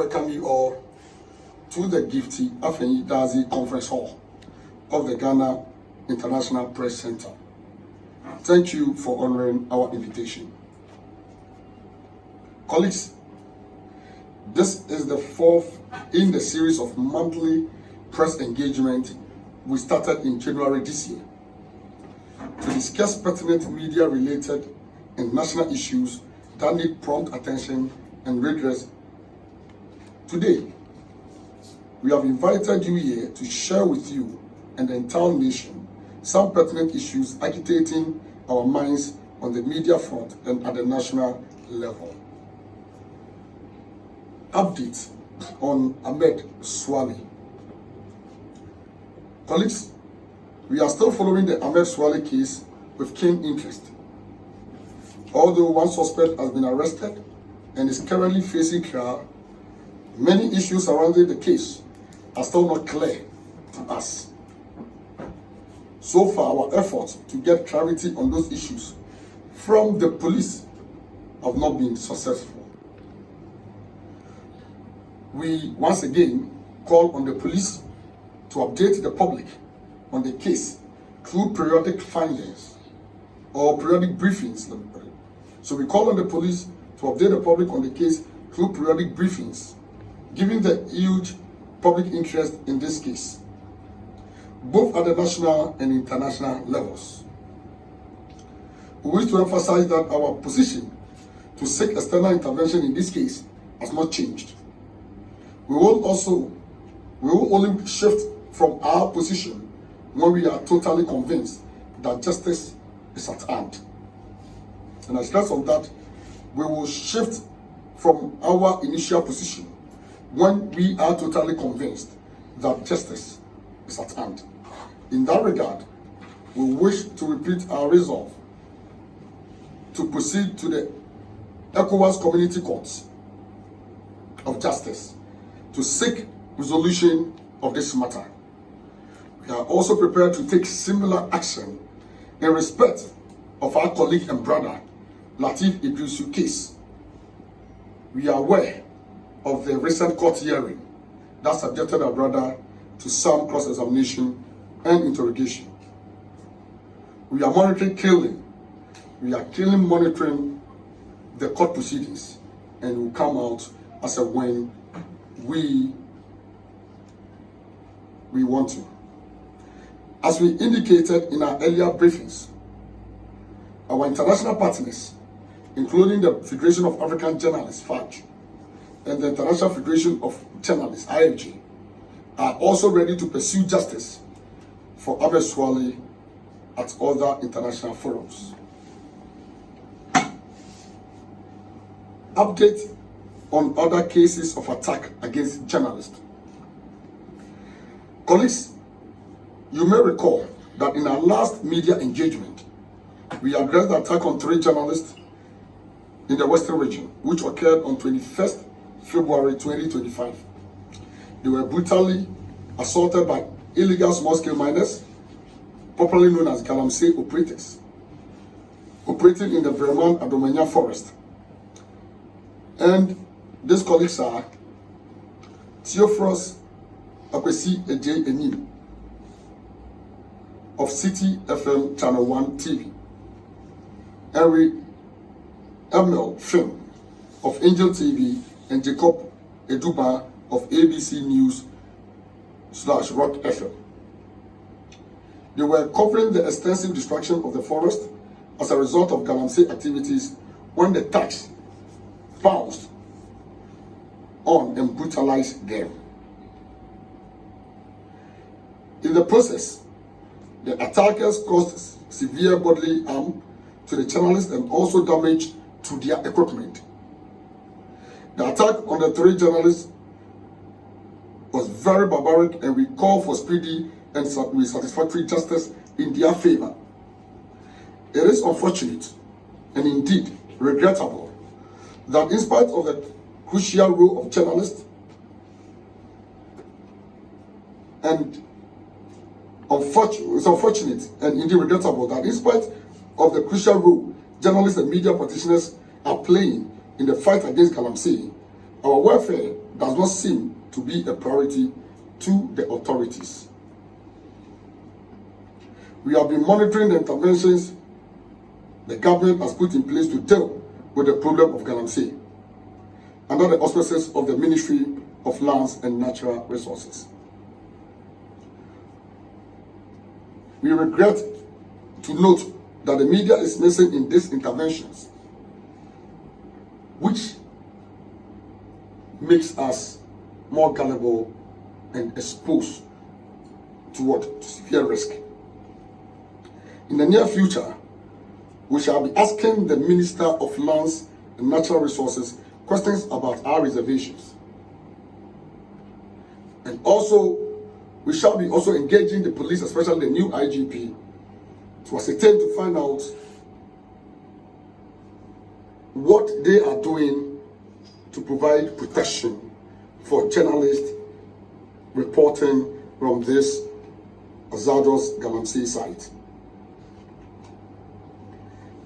Welcome you all to the Gifty Afeni Dazi Conference Hall of the Ghana International Press Center. Thank you for honoring our invitation. Colleagues, this is the fourth in the series of monthly press engagement we started in January this year to discuss pertinent media-related and national issues that need prompt attention and redress. Today, we have invited you here to share with you and the entire nation some pertinent issues agitating our minds on the media front and at the national level. Update on Ahmed Suale. Colleagues, we are still following the Ahmed Suale case with keen interest. Although one suspect has been arrested and is currently facing trial, many issues surrounding the case are still not clear to us. So far, our efforts to get clarity on those issues from the police have not been successful. We once again call on the police to update the public on the case through periodic findings or periodic briefings. So we call on the police to update the public on the case through periodic briefings, given the huge public interest in this case, both at the national and international levels. We wish to emphasize that our position to seek external intervention in this case has not changed. We will only shift from our position when we are totally convinced that justice is at hand. And as a result of that, we will shift from our initial position when we are totally convinced that justice is at hand. In that regard, we wish to repeat our resolve to proceed to the ECOWAS Community Courts of Justice to seek resolution of this matter. We are also prepared to take similar action in respect of our colleague and brother, Lateef Idrisu case. We are aware of the recent court hearing that subjected our brother to some cross-examination and interrogation. We are monitoring the court proceedings, and will come out as a when we want to. As we indicated in our earlier briefings, our international partners, including the Federation of African Journalists, FAJ, and the International Federation of Journalists, IFJ, are also ready to pursue justice for Ahmed Suale at other international forums. Update on other cases of attack against journalists. Colleagues, you may recall that in our last media engagement, we addressed the attack on 3 journalists in the Western region, which occurred on 21st February 2025. They were brutally assaulted by illegal small-scale miners, popularly known as Galamsey operators, operating in the Vermont-Adomanya forest. And these colleagues are Theophorus Akwesi Ejay Enim of City FM Channel 1 TV, Henry Emil Film of Angel TV, and Jacob Eduba of ABC News /Rock FM. They were covering the extensive destruction of the forest as a result of Galamsey activities when the thugs pounced on and brutalized them. In the process, the attackers caused severe bodily harm to the journalists and also damage to their equipment. The attack on the 3 journalists was very barbaric, and we call for speedy and satisfactory justice in their favor. It is unfortunate and indeed regrettable that in spite of the crucial role of journalists and it's unfortunate and indeed regrettable that in spite of the crucial role journalists and media practitioners are playing in the fight against Galamsey, our welfare does not seem to be a priority to the authorities. We have been monitoring the interventions the government has put in place to deal with the problem of Galamsey under the auspices of the Ministry of Lands and Natural Resources. We regret to note that the media is missing in these interventions, which makes us more gullible and exposed to what? Severe risk. In the near future, we shall be asking the Minister of Lands and Natural Resources questions about our reservations. And also, we shall be also engaging the police, especially the new IGP, to ascertain, to find out what they are doing to provide protection for journalists reporting from this hazardous Galamsey site.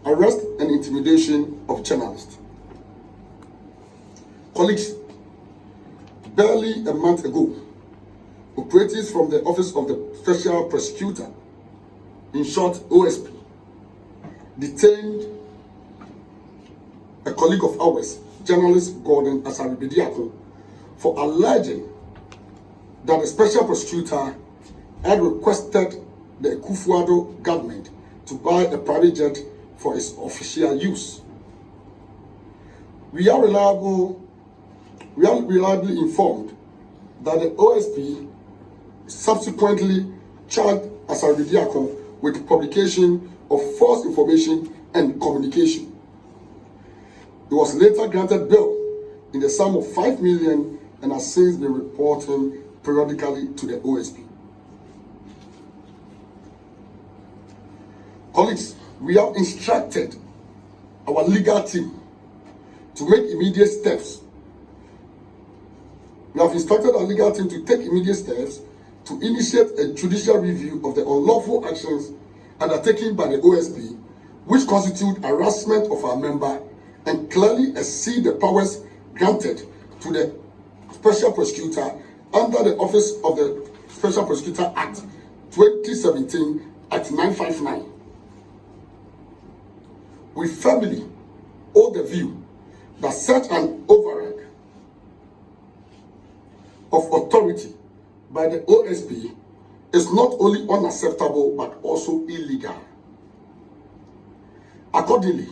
Arrest and intimidation of journalists. Colleagues, barely a month ago, operatives from the Office of the Special Prosecutor, in short OSP, detained a colleague of ours, journalist Gordon Asaribediako, for alleging that the Special Prosecutor had requested the Dumfuor government to buy a private jet for its official use. We are reliably informed that the OSP subsequently charged Asaribediako with publication of false information and communication. He was later granted bail in the sum of 5 million and has since been reporting periodically to the OSP. Colleagues, we have instructed our legal team to make immediate steps. We have instructed our legal team to take immediate steps to initiate a judicial review of the unlawful actions undertaken by the OSP, which constitute harassment of our member and clearly exceed the powers granted to the Special Prosecutor under the Office of the Special Prosecutor Act 2017 Act 959. We firmly hold the view that such an override of authority by the OSP is not only unacceptable but also illegal. Accordingly,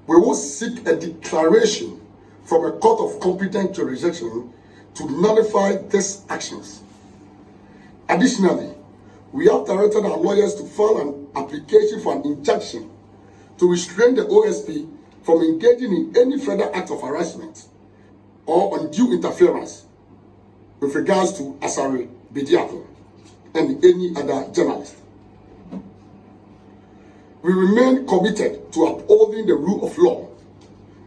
we will seek a declaration from a court of competent jurisdiction to nullify these actions. Additionally, we have directed our lawyers to file an application for an injunction to restrain the OSP from engaging in any further act of harassment or undue interference with regards to Asaribediako and any other journalist. We remain committed to upholding the rule of law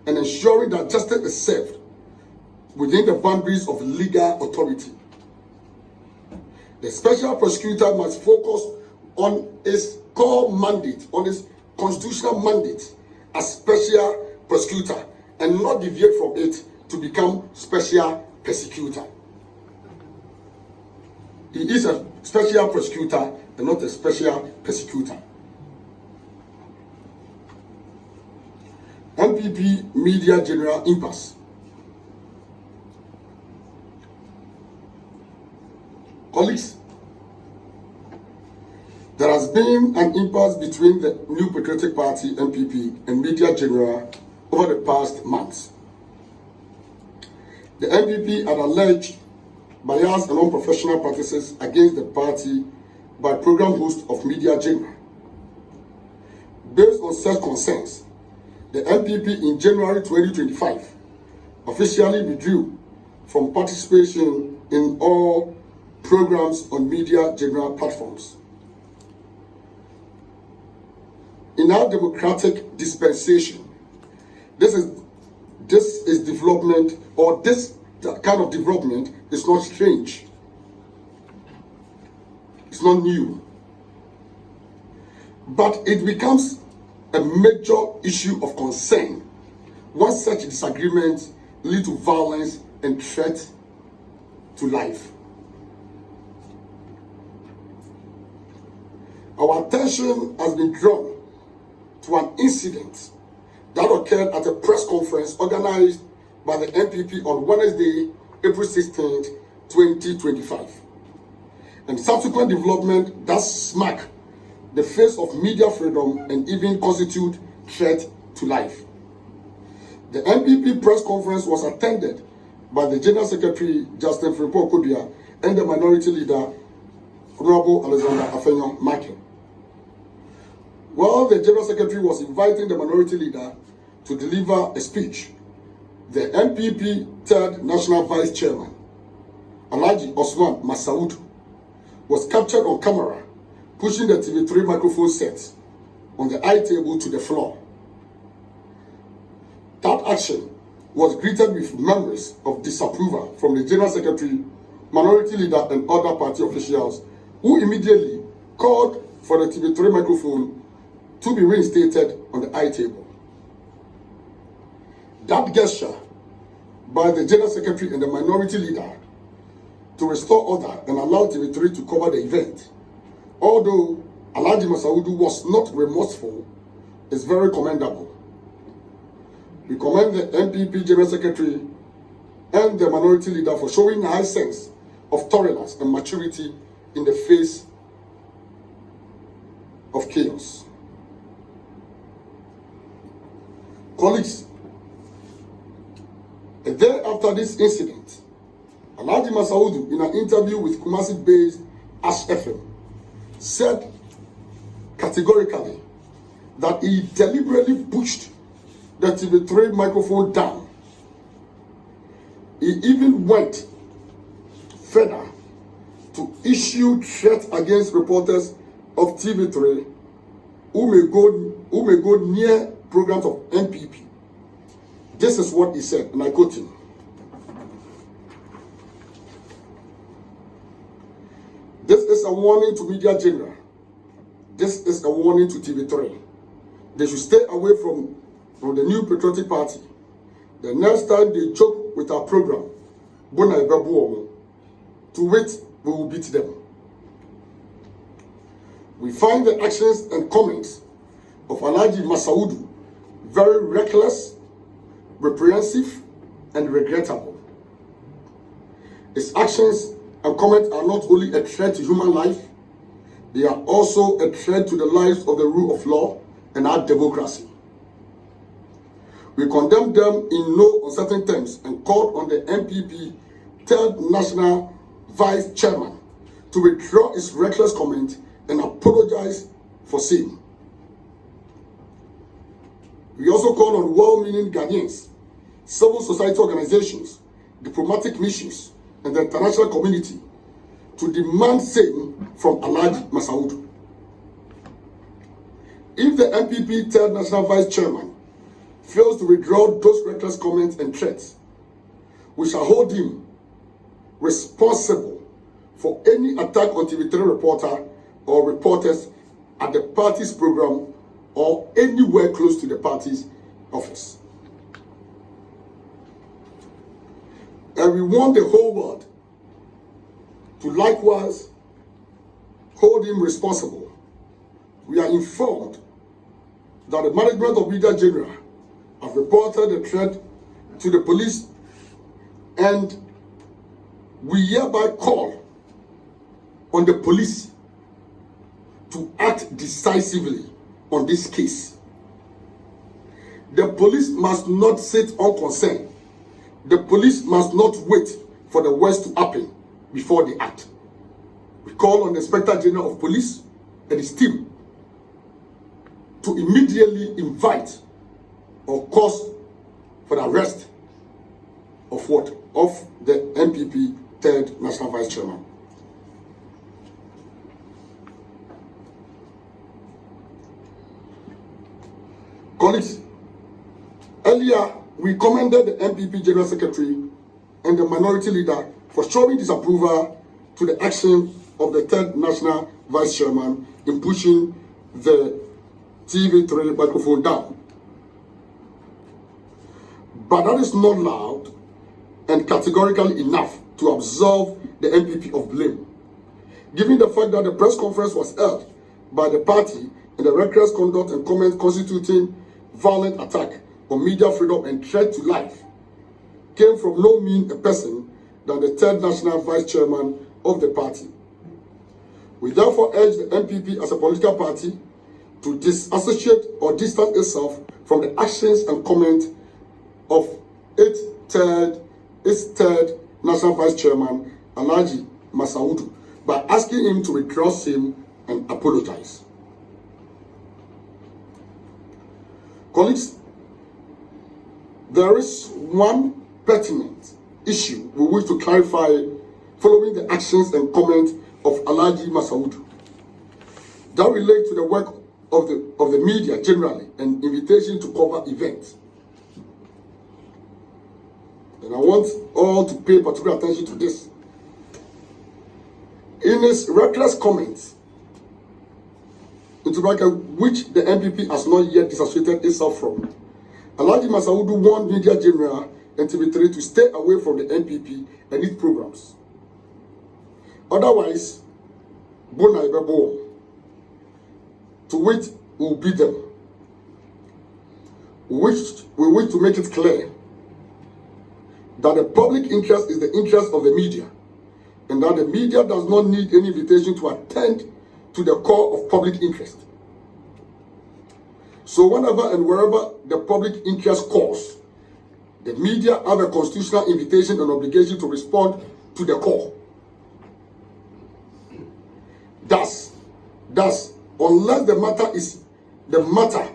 and ensuring that justice is served within the boundaries of legal authority. The Special Prosecutor must focus on its core mandate, on its constitutional mandate as Special Prosecutor, and not deviate from it to become Special Persecutor. He is a Special Prosecutor and not a Special Persecutor. MPP Media General impasse. Colleagues, there has been an impasse between the New Patriotic Party, MPP, and Media General over the past months. The MPP had alleged bias and unprofessional practices against the party by program host of Media General. Based on such concerns, the MPP in January 2025 officially withdrew from participation in all programs on Media General platforms. In our democratic dispensation, this is development, or this kind of development is not strange. It's not new. But it becomes a major issue of concern once such disagreements lead to violence and threat to life. Our attention has been drawn to an incident that occurred at a press conference organized by the NPP on Wednesday, April 16th, 2025, and subsequent development that smack the face of media freedom and even constitute threat to life. The NPP press conference was attended by the General Secretary, Justin Frimpong and the Minority Leader, Honorable Alexander Afenyo Makin. While the General Secretary was inviting the Minority Leader to deliver a speech, the NPP third National Vice Chairman, Alhaji Osman Masaud, was captured on camera pushing the TV3 microphone set on the eye table to the floor. That action was greeted with murmurs of disapproval from the General Secretary, Minority Leader, and other party officials, who immediately called for the TV3 microphone to be reinstated on the eye table. That gesture by the General Secretary and the Minority Leader to restore order and allow TV3 to cover the event, although Alhaji Masaudu was not remorseful, is very commendable. We commend the NPP General Secretary and the Minority Leader for showing a high sense of tolerance and maturity in the face of chaos. Colleagues, a day after this incident, Alhaji Masaudu, in an interview with Kumasi-based Ash FM, said categorically that he deliberately pushed the TV3 microphone down. He even went further to issue threats against reporters of TV3 who may go near programs of NPP. This is what he said, and I quote him. This is a warning to media general. This is a warning to TV3. They should stay away from the New Patriotic Party. The next time they joke with our program, to wait, we will beat them. We find the actions and comments of Alhaji Masaudu very reckless, reprehensive, and regrettable. His actions and comments are not only a threat to human life, they are also a threat to the lives of the rule of law and our democracy. We condemn them in no uncertain terms and called on the NPP third National Vice Chairman to withdraw his reckless comment and apologize for same. We also call on well-meaning Ghanaians, civil society organizations, diplomatic missions, and the international community to demand same from Alhaji Masaudu. If the NPP third National Vice Chairman fails to withdraw those reckless comments and threats, we shall hold him responsible for any attack on TV3 reporter or reporters at the party's program or anywhere close to the party's office. And we want the whole world to likewise hold him responsible. We are informed that the management of Media General have reported the threat to the police, and we hereby call on the police to act decisively on this case. The police must not sit unconcerned. The police must not wait for the worst to happen before they act. We call on the Inspector General of Police and his team to immediately invite or cause for the arrest of what? Of the NPP third National Vice Chairman. Colleagues, earlier we commended the NPP General Secretary and the Minority Leader for showing disapproval to the action of the third National Vice Chairman in pushing the TV3 microphone down. But that is not allowed and categorically enough to absolve the MPP of blame, given the fact that the press conference was held by the party and the reckless conduct and comment constituting violent attack on media freedom and threat to life came from no mean a person than the third national vice chairman of the party. We therefore urge the MPP as a political party to disassociate or distance itself from the actions and comments of its third national vice chairman, Ahmed Suale, by asking him to withdraw same and apologize. Colleagues, there is one pertinent issue we wish to clarify following the actions and comments of Ahmed Suale that relate to the work of the media generally and invitation to cover events. And I want all to pay particular attention to this. In his reckless comments, into bracket, which the MPP has not yet disassociated itself from, Ahmed Suale warned media general and TV3 to stay away from the MPP and its programs. Otherwise, Bona Ibebo, to which will beat them. We wish to make it clear that the public interest is the interest of the media, and that the media does not need any invitation to attend to the core of public interest. So whenever and wherever the public interest calls, the media have a constitutional invitation and obligation to respond to the call. Thus, unless the matter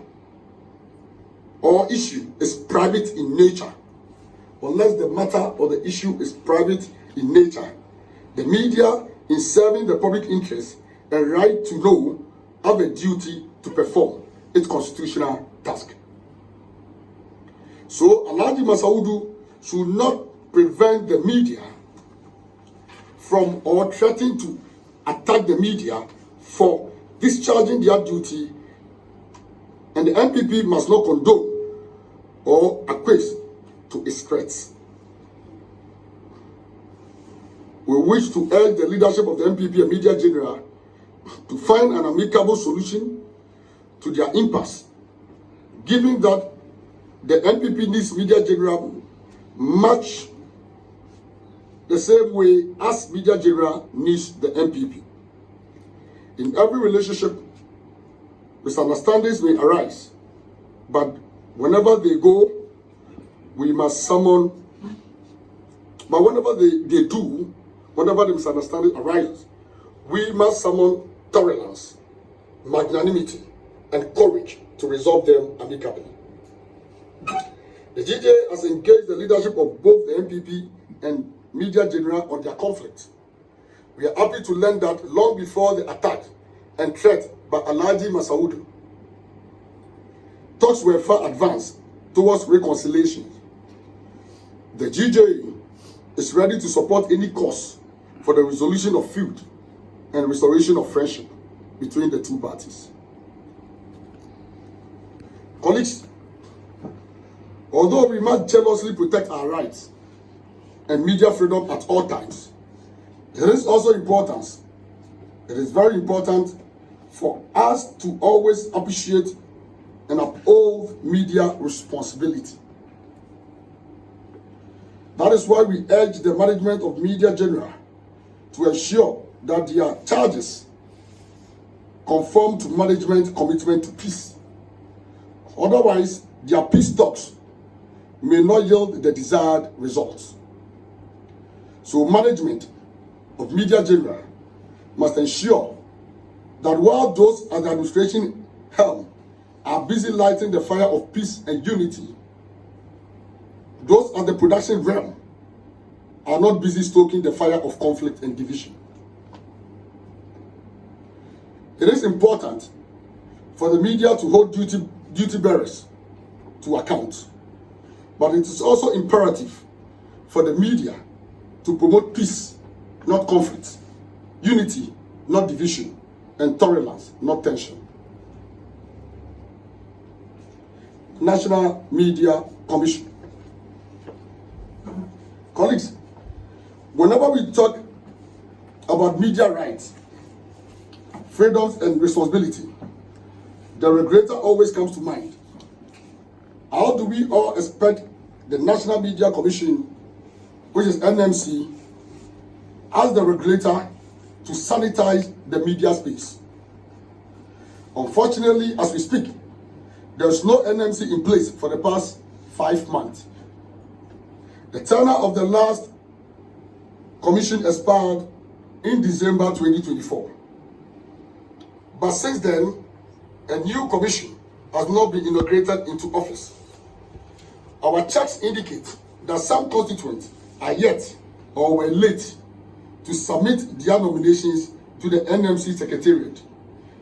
or issue is private in nature, unless the matter or the issue is private in nature, the media, in serving the public interest and right to know, have a duty to perform its constitutional task. So Ahmed Suale should not prevent the media from or threaten to attack the media for discharging their duty, and the MPP must not condone or acquiesce to its threats. We wish to urge the leadership of the MPP and media general to find an amicable solution to their impasse, given that the MPP needs media general much the same way as media general needs the MPP. In every relationship, misunderstandings may arise, but whenever they go, we must summon. But whenever whenever the misunderstanding arises, we must summon tolerance, magnanimity, and courage to resolve them amicably. The GJA has engaged the leadership of both the MPP and media general on their conflict. We are happy to learn that long before the attack and threat by Ahmed Suale, talks were far advanced towards reconciliation. The GJA is ready to support any cause for the resolution of feud and restoration of friendship between the two parties. Colleagues, although we must jealously protect our rights and media freedom at all times, it is very important for us to always appreciate and uphold media responsibility. That is why we urge the management of media general to ensure that their charges conform to management commitment to peace. Otherwise, their peace talks may not yield the desired results. So management of media general must ensure that while those at the administration helm are busy lighting the fire of peace and unity, those at the production realm are not busy stoking the fire of conflict and division. It is important for the media to hold duty bearers to account, but it is also imperative for the media to promote peace, not conflict, unity, not division, and tolerance, not tension. National Media Commission. Colleagues, whenever we talk about media rights, freedoms and responsibility, the regulator always comes to mind. How do we all expect the National Media Commission, which is NMC, as the regulator to sanitize the media space? Unfortunately, as we speak, there's no NMC in place for the past 5 months. The tenure of the last commission expired in December 2024. But since then, a new commission has not been inaugurated into office. Our checks indicate that some constituents are yet or were late to submit their nominations to the NMC Secretariat,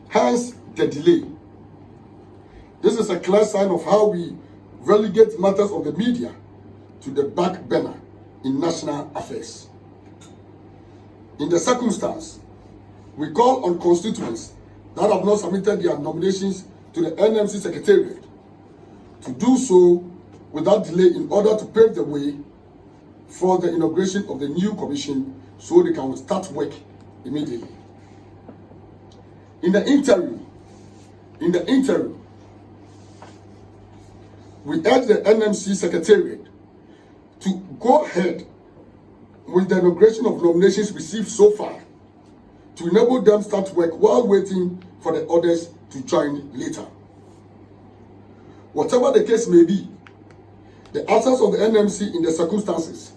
hence the delay. This is a clear sign of how we relegate matters of the media to the back burner in national affairs. In the circumstance, we call on constituents that have not submitted their nominations to the NMC Secretariat to do so without delay in order to pave the way for the inauguration of the new commission so they can start work immediately. In the interim, we urge the NMC Secretariat to go ahead with the inauguration of nominations received so far to enable them start work while waiting for the others to join later. Whatever the case may be, the absence of the NMC in the circumstances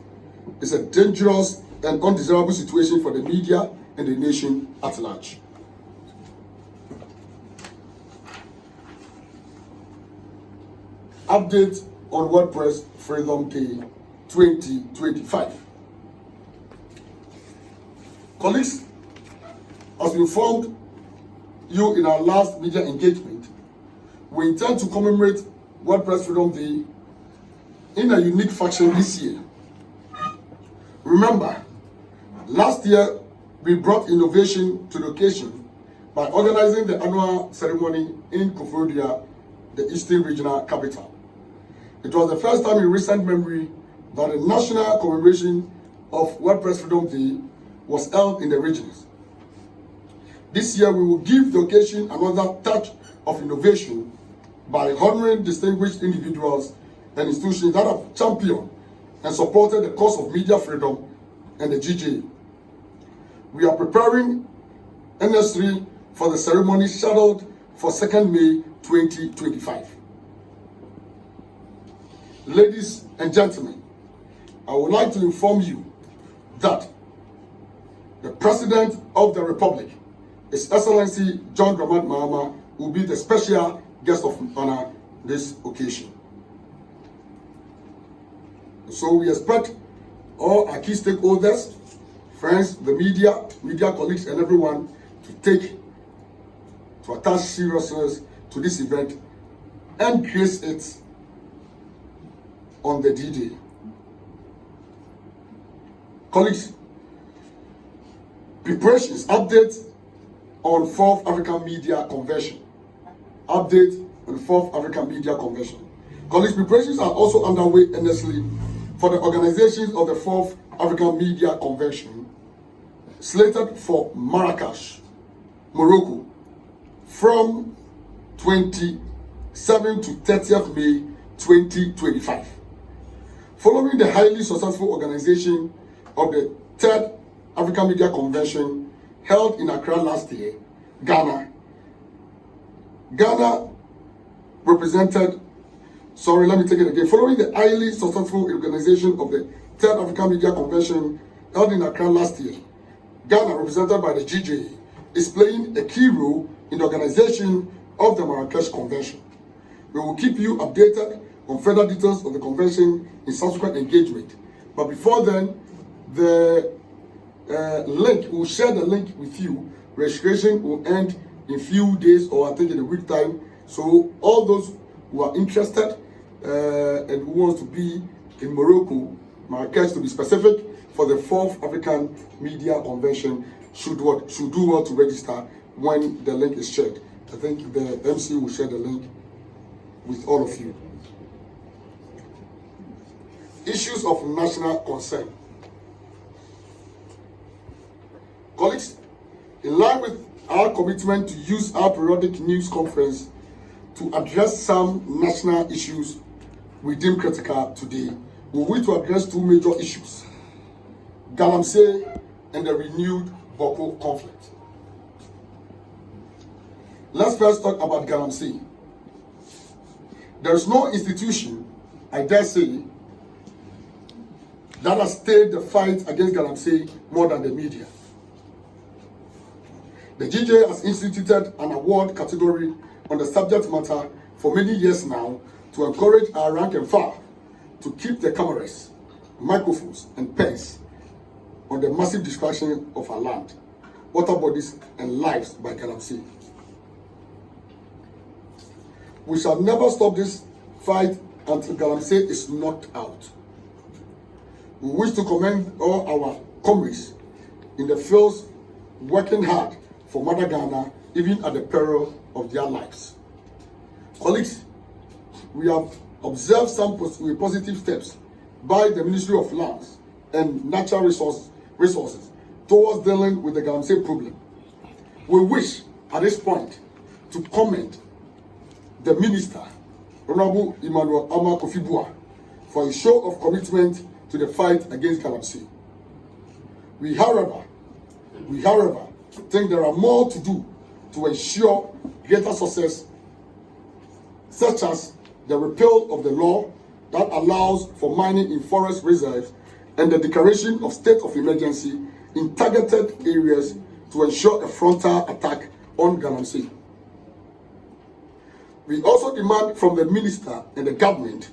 is a dangerous and undesirable situation for the media and the nation at large. Update on WordPress Freedom Day 2025. Colleagues, as we informed you in our last media engagement, we intend to commemorate WordPress Freedom Day in a unique fashion this year. Remember, last year we brought innovation to the occasion by organizing the annual ceremony in Kwabena, the Eastern Regional Capital. It was the first time in recent memory that a national commemoration of WordPress Freedom Day was held in the regions. This year we will give the occasion another touch of innovation by honoring distinguished individuals and institutions that have championed and supported the cause of media freedom and the GJA. We are preparing NS3 for the ceremony scheduled for 2nd May 2025. Ladies and gentlemen, I would like to inform you that the President of the Republic, His Excellency John Dramani Mahama, will be the special guest of honor this occasion. So we expect all our key stakeholders, friends, the media colleagues, and everyone to attach seriousness to this event and grace it on the D-Day. Colleagues, preparations, update on 4th African Media Convention. Update on 4th African Media Convention. Colleagues, preparations are also underway earnestly for the organization of the 4th African Media Convention, slated for Marrakesh, Morocco, from 27th to 30th May 2025. Following the highly successful organization of the 3rd African Media Convention held in Accra last year, Ghana represented, following the highly successful organization of the 3rd African Media Convention held in Accra last year, Ghana, represented by the GJA, is playing a key role in the organization of the Marrakesh Convention. We will keep you updated on further details of the convention in subsequent engagement. But before then, the link, we'll share the link with you. Registration will end in few days, or I think in a week time. So all those who are interested and who want to be in Morocco, Marrakesh to be specific, for the 4th African Media Convention should do well to register when the link is shared. I think the MC will share the link with all of you. Issues of national concern. Colleagues, in line with our commitment to use our periodic news conference to address some national issues we deem critical today, we wish to address two major issues: Galamsey and the renewed Boko conflict. Let's first talk about Galamsey. There is no institution, I dare say, that has stayed the fight against Galamsey more than the media. The GJA has instituted an award category on the subject matter for many years now to encourage our rank and file to keep the cameras, microphones, and pens on the massive destruction of our land, water bodies, and lives by Galamsey. We shall never stop this fight until Galamsey is knocked out. We wish to commend all our comrades in the fields working hard for Mother Ghana, even at the peril of their lives. Colleagues, we have observed some positive steps by the Ministry of Lands and Natural Resources towards dealing with the Galamsey problem. We wish at this point to commend the Minister, Honorable Emmanuel Ama Kofi-Boa, for a show of commitment to the fight against Galamsey. We, however, think there are more to do to ensure greater success, such as the repeal of the law that allows for mining in forest reserves and the declaration of state of emergency in targeted areas to ensure a frontal attack on Galamsey. We also demand from the Minister and the government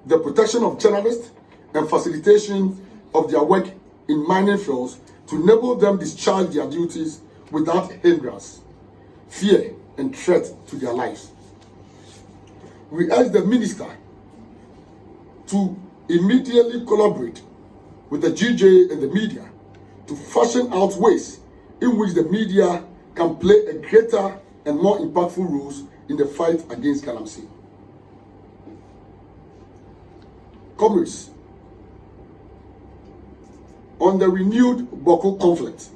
the protection of journalists and facilitation of their work in mining fields to enable them discharge their duties without hindrance, fear, and threat to their lives. We urge the Minister to immediately collaborate with the GJA and the media to fashion out ways in which the media can play a greater and more impactful roles in the fight against Galamsey. Comrades, on the renewed Boko conflict,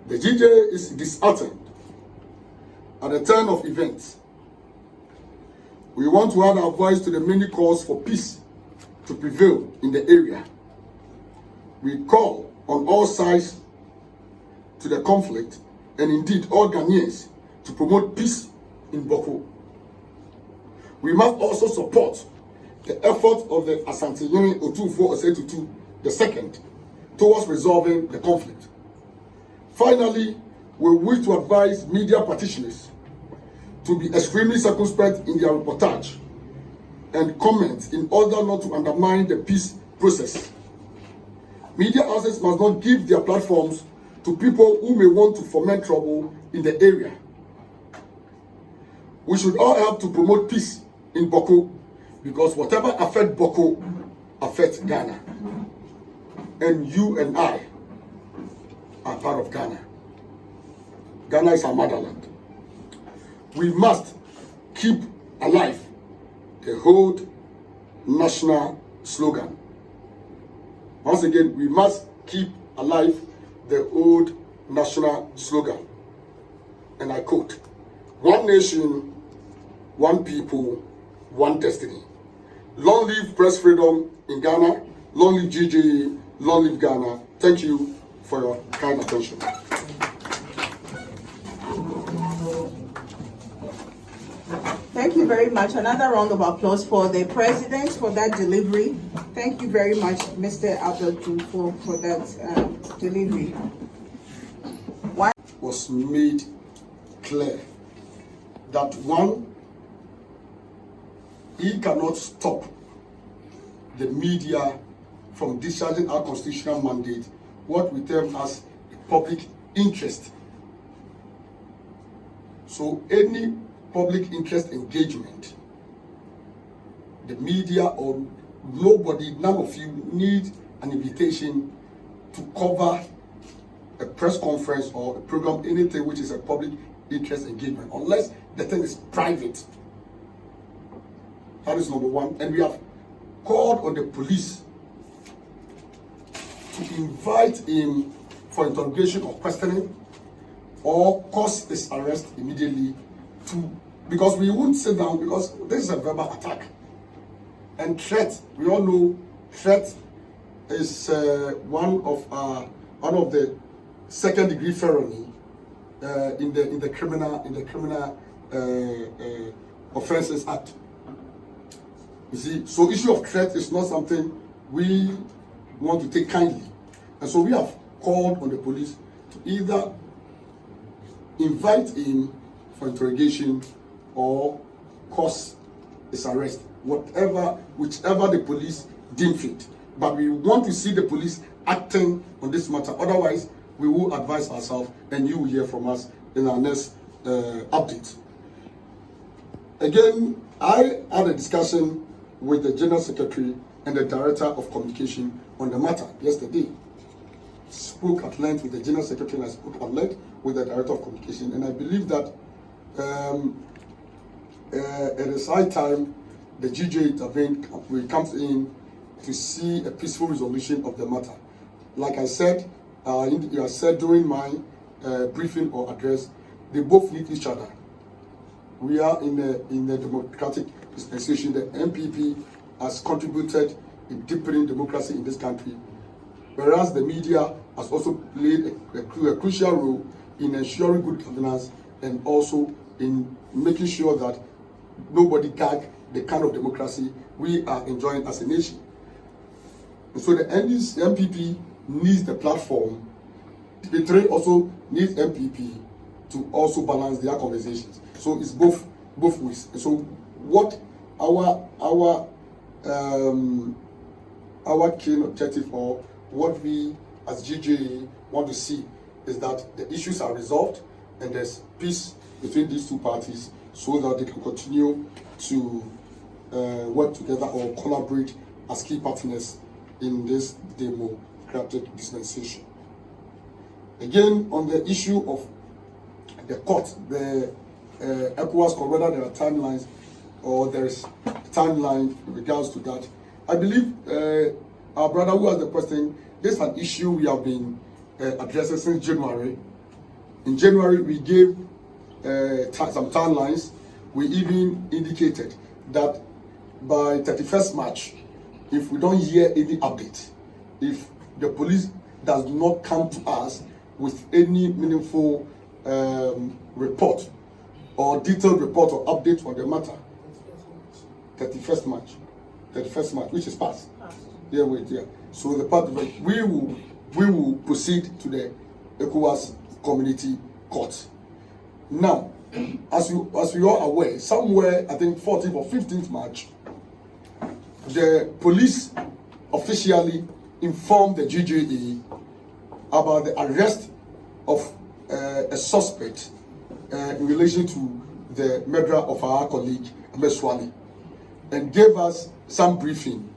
the GJA is disheartened at the turn of events. We want to add our voice to the many calls for peace to prevail in the area. We call on all sides to the conflict, and indeed all Ghanaians, to promote peace in Boko. We must also support the effort of the Asantehene Dumfuor Osetutu II towards resolving the conflict. Finally, we wish to advise media practitioners to be extremely circumspect in their reportage and comment in order not to undermine the peace process. Media houses must not give their platforms to people who may want to foment trouble in the area. We should all help to promote peace in Boko, because whatever affects Boko affects Ghana. And you and I are part of Ghana. Ghana is our motherland. We must keep alive the old national slogan. Once again, we must keep alive the old national slogan. And I quote, "One nation, one people, one destiny." Long live press freedom in Ghana. Long live GJA. Long live Ghana. Thank you for your kind attention. Thank you very much. Another round of applause for the President for that delivery. Thank you very much, Mr. Abdul Dumfuor, for that delivery. Was made clear that one, he cannot stop the media from discharging our constitutional mandate, what we term as public interest. So any public interest engagement, the media or nobody, none of you need an invitation to cover a press conference or a program, anything which is a public interest engagement, unless the thing is private. That is number one. And we have called on the police to invite him for interrogation or questioning, or cause his arrest immediately because we won't sit down, because this is a verbal attack. And threat, we all know threat is one of the second-degree felony in the criminal offences act. You see, so issue of threat is not something we want to take kindly, and so we have called on the police to either invite him for interrogation or cause his arrest, whichever the police deem fit. But we want to see the police acting on this matter. Otherwise, we will advise ourselves, and you will hear from us in our next update. Again, I had a discussion with the General Secretary and the Director of Communication on the matter yesterday. Spoke at length with the General Secretary and I spoke at length with the Director of Communication, and I believe that it is high time the GJA comes in to see a peaceful resolution of the matter. Like I said, you said during my briefing or address, they both need each other. We are in a democratic dispensation. The MPP has contributed in deepening democracy in this country, whereas the media has also played a crucial role in ensuring good governance and also in making sure that nobody gag the kind of democracy we are enjoying as a nation. And so the MPP needs the platform. The trade also needs MPP to also balance their conversations. So it's both ways. And so what our key objective, or what we as GJA want to see, is that the issues are resolved and there's peace between these two parties, so that they can continue to work together or collaborate as key partners in this democratic dispensation. Again, on the issue of the court, the ECOWAS court, whether there are timelines or there is a timeline in regards to that. I believe our brother who has the question, this is an issue we have been addressing since January. In January, we gave some timelines. We even indicated that by 31st March, if we don't hear any update, if the police does not come to us with any meaningful report or detailed report or update on the matter, 31st March, which is past. Yeah, wait, yeah. So the part of it, we will proceed to the ECOWAS Community Court. Now, as we are aware, somewhere I think 14th or 15th March, the police officially informed the GJA about the arrest of a suspect in relation to the murder of our colleague Ahmed Suale, and gave us some briefing.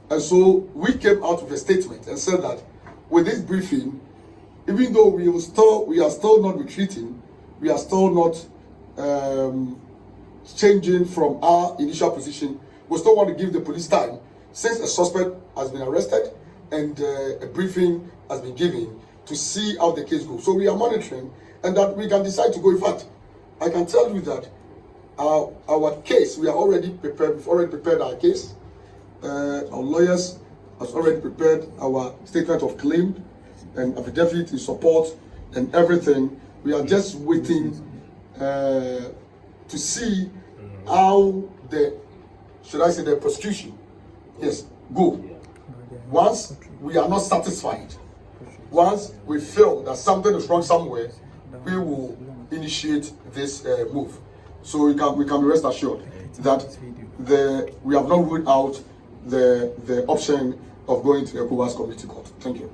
And so we came out with a statement and said that with this briefing, even though we are still not retreating, we are still not changing from our initial position. We still want to give the police time, since a suspect has been arrested and a briefing has been given, to see how the case goes. So we are monitoring, and that we can decide to go. In fact, I can tell you that our case, we are already prepared. We've already prepared our case. Our lawyers has already prepared our statement of claim and affidavit in support and everything. We are just waiting to see how the prosecution, yes, go. Once we are not satisfied, once we feel that something is wrong somewhere, we will initiate this move. So we can be rest assured that we have not ruled out the option of going to ECOWAS Community Court. Thank you.